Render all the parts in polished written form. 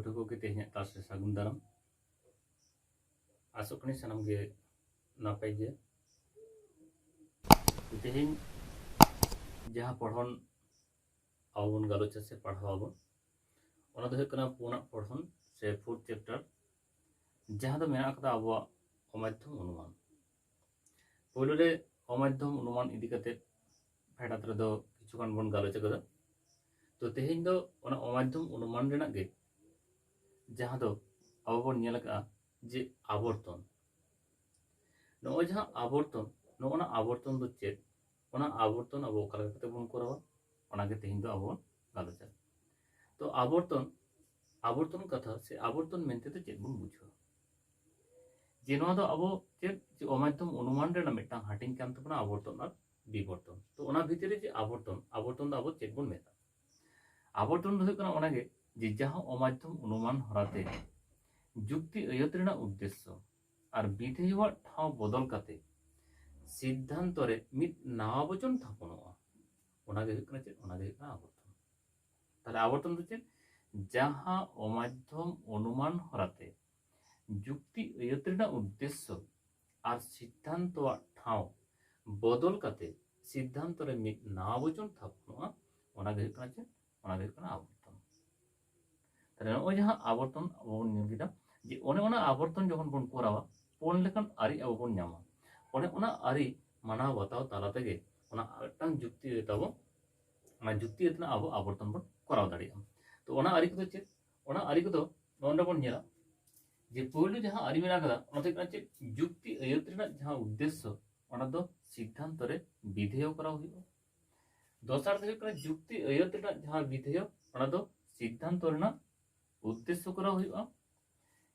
पठको के तेज क्लास रे सागुन दाराम आसोग कनी सानाम गे नापाय गे तेहेन जहाँ पढ़न आबन गालोचा से पढ़ाव आबन ओना दो हुयुग कना पुना पढ़न से फोर्थ चैप्टर जहाँ दो मेना कदा आबो अमाध्यम अनुमान पोलो रे अमाध्यम अनुमान इदी कते फेडात रे दो किछुगान बन गालोचा कदा तो तेहेन दो ओना अमाध्यम अनुमान रेना गे जहाँ दो आबो बन नेल का जे आवर्तन नो जहाँ आवर्तन नो आवर्तन दो चेक ओना आवर्तन अब ओका लेका कते बन करावा ओना गे तेहेन दो आबो गालोचा तो आवर्तन कथा से आवर्तन मेनते तो चेक बन बुझो जे नोआ दो आबो चेक जे अमाध्यम अनुमान रेना मिदटां हाटिंग कान तबना आवर्तन और विवर्तन तो ओना भितरे जे आवर्तन दो आबो चेक बन मेता आवर्तन दो हुयुग कना ओना गे जे जहाँ अमाध्यम अनुमान हराते जुक्ति अयत रेना उद्देश्य और विधेय ठाव बदल काते सिद्धांत रे मिद नावा वचन थापनोआ ओना गे हुयुग कना चेक ओना गे हुयुग कना आवर्तन ताहले आवर्तन दो चेक जहाँ अमाध्यम अनुमान हराते जुक्ति अयत रेना उद्देश्य और सिद्धांत ठाव बदल काते सिद्धांत रे मिद नावा वचन थापनोआ ओना गे हुयुग कना चेक ओना गे हुयुग कना आवर्तन ताहले नोय जहाँ आवर्तन आबो बन ᱧᱮᱞ केदा जे ओने ओना आवर्तन जखन बन करावा पुन लेखान आरि आबो बन ᱧᱟᱢᱟ ओने ओना आरि मानाव बाताव ताला तेगे ओना मिदटां जुक्ति ताबो ओना जुक्ति एतना आबो आवर्तन बन कराव दाड़िया तो ओना आरि कदो चेक ओना आरि कदो नोंडे बन ᱧᱮᱞᱟ जे पोयलो जहाँ आरि मेना कदा ओना दो चेक जुक्ति अयत रेना जहाँ उद्देश्य ओना दो सिद्धांत रे विधेय कराव हुयुगा दोसार दो हुयुग कना जुक्ति अयत रेना जहाँ विधेय ओना दो सिद्धांत रेना उद्देश्य कराव हुयुगा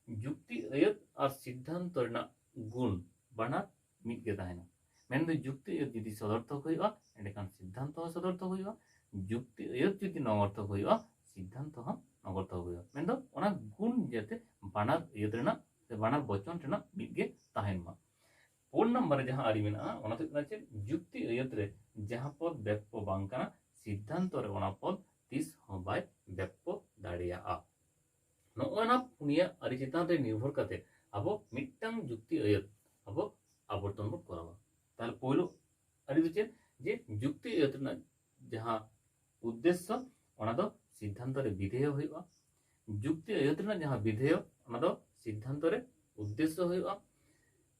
जुक्ति अयत और सिद्धांत रेना गुण बानार मिद गे ताहेना मेन जुक्ति अयत जदि सदर्थक हुयुगा एंडेखान सिद्धांत हो सदर्थक हुयुगा जुक्ति अयत जदि नगर्थक हुयुगा सिद्धांत हो नगर्थक हुयुगा मेन दो ओना गुण जाते बानार अयत रेना से बानार वचन रेना मिद गे ताहेनमा फोन नंबर जहाँ आरि मेना ओना दो कना चेक जुक्ति अयत रे जहाँ पद व्याप्य बांग काना सिद्धांत रे ओना पद तीस हो बाय व्याप्य दाड़ियाआ नोना पुनिया आरि चितान रे निर्भर काते आबो मिदटां जुक्ति अयत आबो आवर्तन बन करावा ताहले पोयलो आरि दो चेक जे जुक्ति अयत रेना जहाँ उद्देश्य ओना दो सिद्धांत रे विधेय हुयुगा जुक्ति अयत रेना जहाँ विधेय ओना दो सिद्धांत रे उद्देश्य हुयुगा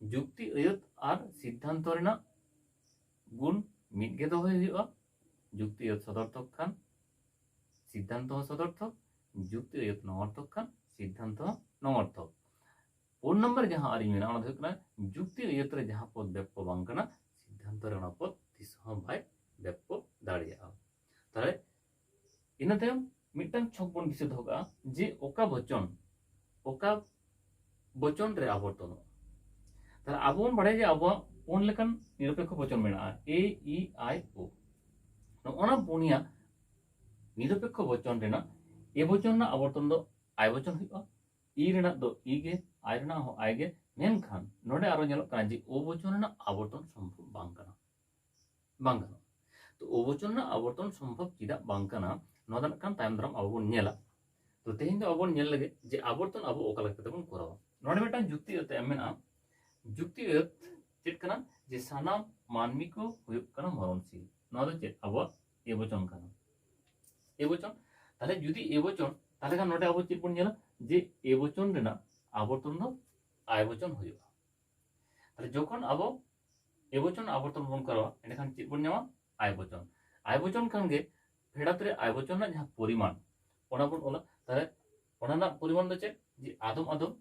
जुक्ति अयत और सिद्धांत रेना गुण मिद गे दोहय हुयुगा जुक्ति अयत सदर्थक खान सिद्धांत हो सदर्थक जुक्ति अयत नगर्थक खान सिद्धांत हो नगर्थक फोन नंबर जहाँ आरि मेना ओना दो हुयुग कना जुक्ति अयत रे जहाँ पद व्याप्य बांग काना सिद्धांत रे ओना पद तीस हो बाय व्याप्य दाड़ियाआ ताहले इना तायम मिदटां छक बन दिसे दोगा जे ओका वचन रे आवर्तन ताहले आबो बन बाड़ाय जे आबो पुन लेखान निरपेक्ष वचन मेना ए ई आई ओ ओना पुनिया निरपेक्ष वचन रेना ए वचन ना आवर्तन दो आई वचन हुयुगा ई रेना दो ई गे आई रेना हो आई गे मेनखान नोडे आरो ᱧᱮᱞᱚᱜ कना जे ओ वचन रेना आवर्तन संभव बांग कना तो ओ वचन ना आवर्तन संभव चिदा बांग कना नोदा मिदटां तायम दाराम आबो बन ᱧᱮᱞᱟ तो तेहेन दो आबो बन ᱧᱮᱞ लगे जे आवर्तन आबो ओका लेका कते बन करावा नोडे मिदटां जुक्ति अयत एम मेना जुक्ति अयत चेक कना जे सानाम मानमी को हुयुग कना मरणशील नोदा दो चेक आबो ए वचन कना ए वचन ताहले जुदि ए वचन ताहले खान नोडे आबो चेक बन ᱧᱮᱞᱟ जे ए वचन रेना आवर्तन दो आय वचन हुयुगा ताहले जखन आबो ए वचन आवर्तन बन करावा एंडेखान चेक बन ᱧᱟᱢᱟ आय वचन खान गे फेडात रे आय वचन ना जहाँ परिमाण ओना बन ओला ताहले ओना ना परिमाण दो चेक जे आदम आदम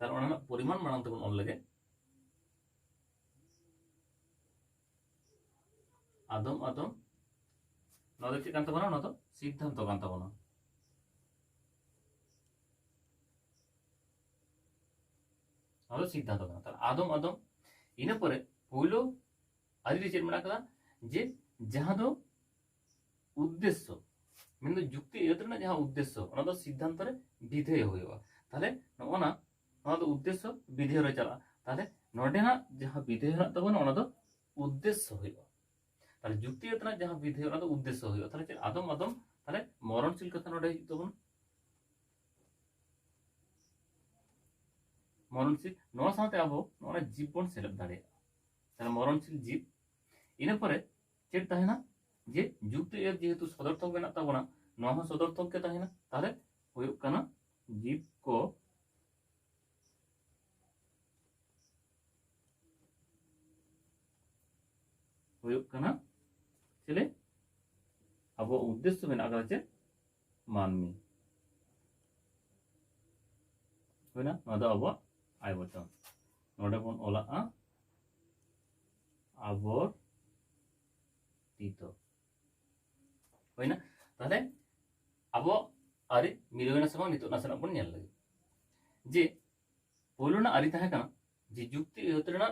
ताहले ओना ना परिमाण मानां तबन ओल लगे आदम आदम नोदो चेक कान ताबोना नोदो सिद्धांत कान ताबोना नोदो सिद्धांत काना ताहले आदम आदम इना परे पोयलो आरि रे चेक मेना कदा जे जहाँ दो उद्देश्य मेन दो जुक्ति अयत रेना जहाँ उद्देश्य ओना दो सिद्धांत रे विधेय हुयुगा ताहले नोना दो उद्देश्य विधेय रे चला ताहले नोडे ना जहाँ विधेय हेना ताबोना ओना दो उद्देश्य हुयुगा ताहले जुक्ति अयत रेना जहाँ विधेय ओना दो उद्देश्य हुयुगा ताहले चेक आदम आदम ताहले मरणशील कथा नोडे हिजुग ताबोना मरणशील नवा साथे आबो नोना जीव बन सेलेद दाड़ेया ताहले मरणशील जीव इना परे चेक ताहेना जे जुक्त एयर जेहेतु सदर्थक मेना ताबोना नवा हो सदर्थक के ताहेना ताहले हुयुग काना जीव को हुयुग काना चले अब उद्देश्य में आगे चे मानमी होना नोदा अब आय बचन नोडे बन ओला आवर्तित होना ताहले अब आरी मिलवेना से नितो नासना बन नेल लगे जे पोलोना आरी ताहे काना जे जुक्ति एतरेना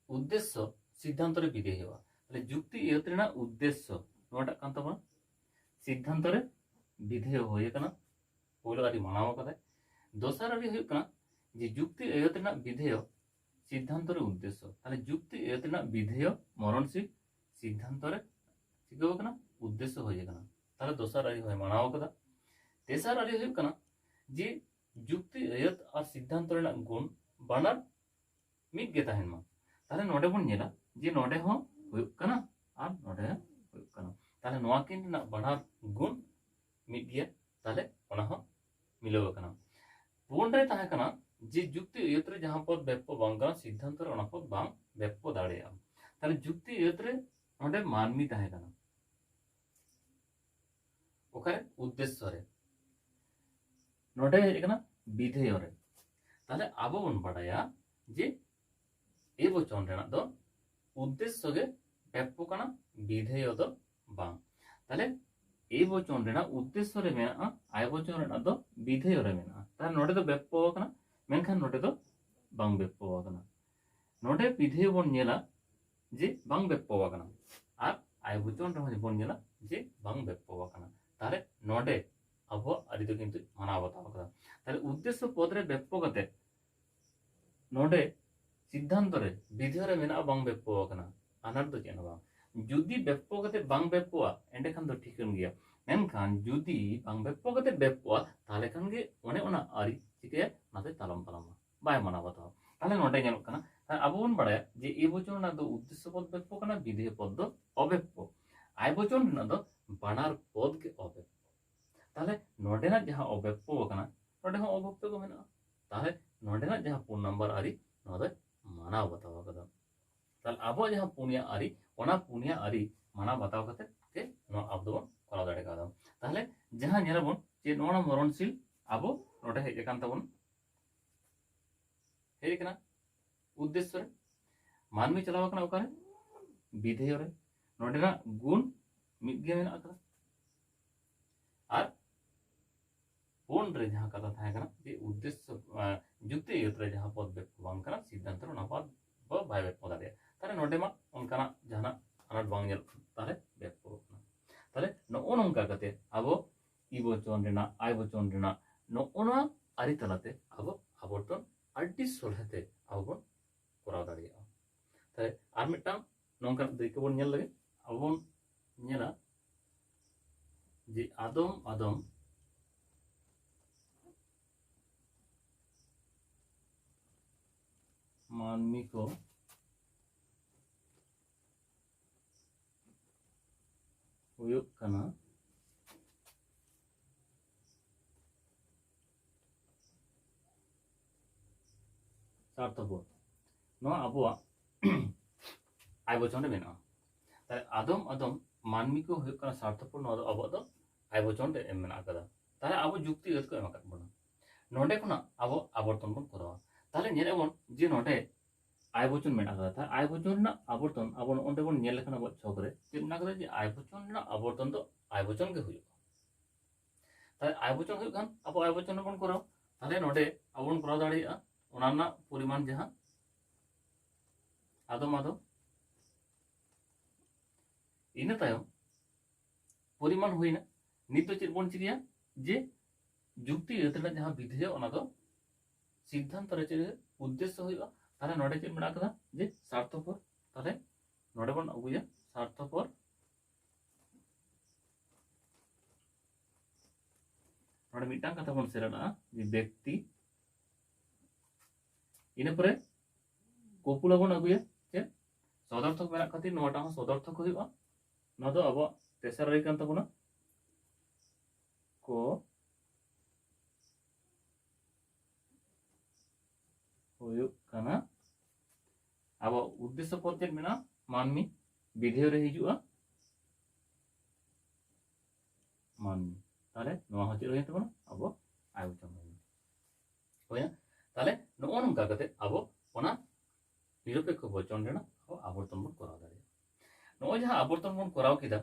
उद्देश्य सिद्धांत रे विधेय हेवा ताहले जुक्ति एतरेना उद्देश्य नोटा कान तबना सिद्धांत रे विधेय होय काना पोलो आरी मानाव कदा दोसर आरी होय काना जे जुक्ति एतरेना विधेय सिद्धांत रे उद्देश्य ताहले जुक्ति एतरेना विधेय मरणशील सिद्धांत रे चिगो काना उद्देश्य होय काना ताहले दोसर आरी होय मानाव कदा तेसर आरी होय काना जे जुक्ति एत और सिद्धांत रेना गुण बानार मिद गे ताहेन मा ताहले नोडे बन नेला जे नोडे हो हुयुग काना और नोडे हुयुग काना ताहले नोआ किन रेना बानार गुण मिद गे ताहले ओना हो मिलाव काना पुन रे ताहे काना जे जुक्ति एत रे जहां पद बेप्पो बांग काना सिद्धांत रे ओना पद बांग बेप्पो दाड़ेया ताहले जुक्ति एत रे नोडे मानमी ताहे काना ओकारे उद्देश्य रे नोडे हेज काना विधेय रे ताहले आबो बन बाड़ाया जे ए वचन रेना दो उद्देश्य गे बेप्पो काना विधेय दो बांग ताहले ए वचन रेना उद्देश्य रे मेना आय वचन रेना दो विधेय रे मेना ताहले नोडे दो बेप्पो काना मेनखान नोडे दो बांग बेप्पो काना नोडे विधेय बन नेला जे बांग बेप्पो काना और आय वचन रे बन नेला जे बांग बेप्पो काना ताहले नोडे अब आदि तो किंतु माना बताव कदा ताहले उद्देश्य पद रे बेप्पो कते नोडे सिद्धांत रे विधेय रे मेना बांग बेप्पो काना अनार दो चेन बांग जुदी बेप्पो कते बांग बेप्पोआ एंडे खान दो ठीकन गया मेनखान जुदी बांग बेप्पो कते बेप्पोआ ताहले खान गे ओने ओना आरी चिके नाते तालम पालम बाय माना बताव ताहले नोडे नेल काना अब बन बाड़ाया जे ए वचन ना दो उद्देश्य पद बेप्पो काना विधेय पद दो अबेप्पो आय वचन ना दो बानार पद के अबेप्पो ताहले नोडेना जहां अबेप्पो काना नोडे हो अबेप्पो को मेना ताहले नोडेना जहां पूर्ण नंबर आरी नोदे माना बताव कदा ताहले अब जहां पुनिया आरी ओना पुनिया आरी माना बताव कते के नो अब दो करा दाड़े कादा ताहले जहां नेलबन जे नोना मरणशील अब नोडे हेज कान तबन हेज काना उद्देश्य रे मानवी चलाव काना ओकारे विधेय रे नोडेना गुण मिद गे मेना कदा और पुन रे जहां कथा थाहे काना जे उद्देश्य जुक्ति एत रे जहां पद बेप्पो बांग काना सिद्धांत रे ओना पद ब बाय बेप्पो दाड़े ताहले नोडे मा ओनकाना जहाना अनाट बांग नेल ताहले बेप्पो ताहले नो नोंका कते आबो इ वचन रेना आय वचन रेना नो ओना आरि तलाते आबो आवर्तन आल्टी सोलहते आबो कराव दाड़ेया ताहले आर मिटांग नोंका देखो बन नेल लगे आबो नेला जे आदम आदम मानवी को हुयुग काना स्वार्थपर नोआ आबोआ आय वचन रे मेना ताहले आदम आदम मानवी को हुयुग काना स्वार्थपर नोआ दो आबो दो आय वचन रे एम मेना कदा ताहले आबो जुक्ति एत को एम काट बना नोडे कोना आबो आवर्तन बन करावा ताहले नेलेबन जे नोडे आय वचन मेना कदा ताहले आय वचन ना आवर्तन आबो ओंडे बन नेल लेखान आबो छक रे जे मेना कदा जे आय वचन ना आवर्तन दो आय वचन के हुयुग ताहले आय वचन हुयुग खान आबो आय वचन बन कराव ताहले नोडे आबो बन कराव दाड़ेया ओनाना परिमाण जहां आदम आदम इना तायम परिमाण होइना नित दो चेद बन चिकिया जे जुक्ति एत रे जहां विधेय ओना दो सिद्धांत रे चेद उद्देश्य होइबा ताहले नोडे चेद मेना कदा जे स्वार्थपर ताहले नोडे बन अगुया स्वार्थपर नोडे मिटांग कथा बन सेराना जे व्यक्ति ᱤᱱᱟᱹ ᱯᱚᱨᱮ ᱠᱚᱯᱩᱞᱟ ᱵᱚᱱ ᱟᱹᱜᱩᱭᱟ ᱡᱮ ᱥᱚᱫᱚᱨᱛᱷᱚᱠ ᱢᱮᱱᱟᱜ ᱠᱷᱟᱹᱛᱤᱨ ᱱᱚᱣᱟᱴᱟᱜ ᱦᱚᱸ ᱥᱚᱫᱚᱨᱛᱷᱚᱠ ᱦᱩᱭᱩᱜᱼᱟ ᱱᱚᱣᱟ ᱫᱚ ᱟᱵᱚᱣᱟᱜ ᱛᱮᱥᱟᱨ ᱟᱹᱨᱤ ᱠᱟᱱ ᱛᱟᱵᱚᱱᱟ ᱠᱚ ᱦᱩᱭᱩᱜ ᱠᱟᱱᱟ ᱟᱵᱚ ᱩद्देश्य ᱯᱚᱫ ᱪᱮᱫ ᱢᱮᱱᱟᱜᱼᱟ ᱢᱟᱹᱱᱢᱤ ᱵᱤᱫᱷᱮᱭ ᱨᱮ ᱦᱤᱡᱩᱜᱼᱟ ᱢᱟᱹᱱᱢᱤ তাহলে ᱱᱚᱣᱟ ᱦᱚᱸ ᱪᱮᱫ ᱦᱩᱭᱩᱜ ᱛᱟᱵᱚᱱᱟ ᱟᱵᱚ আয়বচন ᱦᱩᱭᱱᱟ তাহলে ᱱᱚᱜᱼᱚ ᱱᱚᱝᱠᱟ ᱠᱟᱛᱮ ᱟᱵᱚ ᱚᱱᱟ নিরপেক্ষ বচন রেনাᱜ ᱟᱵᱚ ᱟᱵᱚর্তন ᱵᱚᱱ ᱠᱚᱨᱟᱣ ᱫᱟᱲᱮᱭᱟᱜᱼᱟ ᱱᱚᱜᱼᱚᱭ ᱡᱟᱦᱟᱸ ᱟᱵᱚর্তন ᱵᱚᱱ ᱠᱚᱨᱟᱣ ᱠᱮᱫᱟ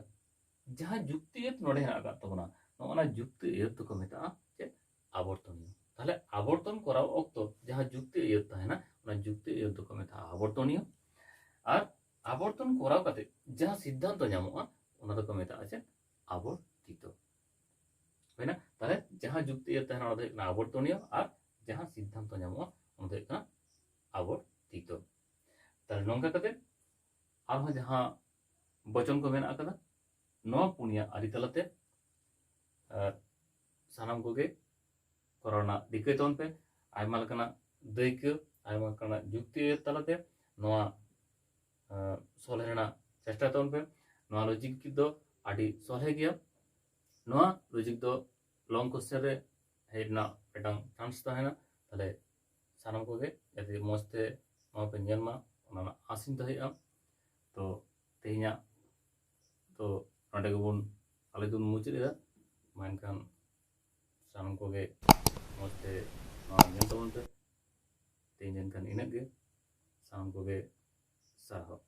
ᱡᱟᱦᱟᱸ ᱡᱩᱠᱛᱤ ᱮᱭᱟᱹᱛ ᱱᱚᱰᱮ ᱦᱮᱱᱟᱜ ᱟᱠᱟᱫ ᱛᱟᱵᱚᱱᱟ ᱱᱚᱜᱼᱚᱱᱟ ᱡᱩᱠᱛᱤ ᱮᱭᱟᱹᱛ ᱫᱚᱠᱚ ᱢᱮᱛᱟᱜᱼᱟ ᱪᱮᱫ আবর্তনীয় তাহলে আবর্তন করার অক্ত যাহা যুক্তি এয়ত তাহেনা ওনা যুক্তি এয়ত দোকো মেথা আবর্তনীয় আর আবর্তন করাও কাতে যাহা সিদ্ধান্ত ᱧᱟᱢᱚᱜᱼᱟ ওনা দোকো মেথা আছে আবর্তিত হয়না তাহলে যাহা যুক্তি এয়ত তাহেনা ওনা দো ᱦᱩᱭᱩᱜ ᱠᱟᱱᱟ আবর্তনীয় আর যাহা সিদ্ধান্ত ᱧᱟᱢᱚᱜᱼᱟ ওনা দো ᱦᱩᱭᱩᱜ ᱠᱟᱱᱟ আবর্তিত তাহলে নঙ্কা কাতে আরহᱚᱸ যাহা বচন ᱠᱚ ᱢᱮᱱᱟᱜ ᱟᱠᱟᱫᱟ ᱱᱚᱣᱟ ᱯᱩᱱᱭᱟ ᱟᱹᱨᱤ ᱛᱟᱞᱟᱛᱮ ᱥᱟᱱᱟᱢ ᱠᱚᱜᱮ ᱠᱚᱨᱟᱣ ᱨᱮᱱᱟᱜ ᱨᱤᱠᱟᱹᱭ ᱛᱟᱵᱚᱱ ᱯᱮ ᱟᱭᱢᱟ ᱞᱮᱠᱟᱱᱟᱜ ᱫᱟᱹᱭᱠᱟᱹ ᱟᱭᱢᱟ ᱞᱮᱠᱟᱱᱟᱜ ᱡᱩᱠᱛᱤ ᱛᱟᱞᱟᱛᱮ ᱱᱚᱣᱟ ᱥᱚᱞᱦᱮ ᱨᱮᱱᱟᱜ ᱪᱮᱥᱴᱟᱭ ᱛᱟᱵᱚᱱ ᱯᱮ ᱱᱚᱣᱟ ᱞᱚᱡᱤᱠ ᱫᱚ ᱟᱹᱰᱤ ᱥᱚᱞᱦᱮ ᱜᱮᱭᱟ ᱱᱚᱣᱟ ᱞᱚᱡᱤᱠ ᱫᱚ ᱞᱚᱝ ᱠᱚᱥᱪᱮᱱ ᱨᱮ ᱦᱮᱡ ᱨᱮᱱᱟᱜ ᱢᱤᱫᱴᱟᱝ ᱪᱟᱱᱥ ᱛᱟᱦᱮᱱᱟ ᱛᱟᱦᱞᱮ ᱥᱟᱱᱟᱢ ᱠᱚᱜᱮ ᱡᱟᱛᱮ ᱢᱚᱡᱽ ᱛᱮ ᱱᱚᱣᱟ ᱯᱮ ᱧᱮᱞ ᱢᱟ ᱚᱱᱟ ᱨᱮᱱᱟᱜ ᱟᱥᱤᱧ ᱫᱚᱦᱚᱭᱮᱜᱼᱟ ᱛᱚ ᱛᱮᱦᱮᱧᱟᱜ ᱛᱚ ᱱᱚᱰᱮ ᱜᱮᱵᱚᱱ ᱟᱞᱮ ᱫᱚᱵᱚᱱ ᱢᱩᱪᱟᱹᱫ ᱮᱫᱟ ᱢᱮᱱᱠᱷᱟᱱ ᱥᱟᱱᱟᱢ ᱠᱚᱜᱮ ᱢᱚᱡᱽ ᱛᱮ ᱱᱚᱣᱟ ᱧᱮᱞ ᱛᱟᱵᱚᱱ ᱯᱮ ᱛᱮᱦᱮᱧ ᱮᱱᱠᱷᱟᱱ ᱤᱱᱟᱹᱜ ᱜᱮ ᱥᱟᱱᱟᱢ ᱠᱚᱜᱮ ᱥᱟᱨᱦᱟᱣ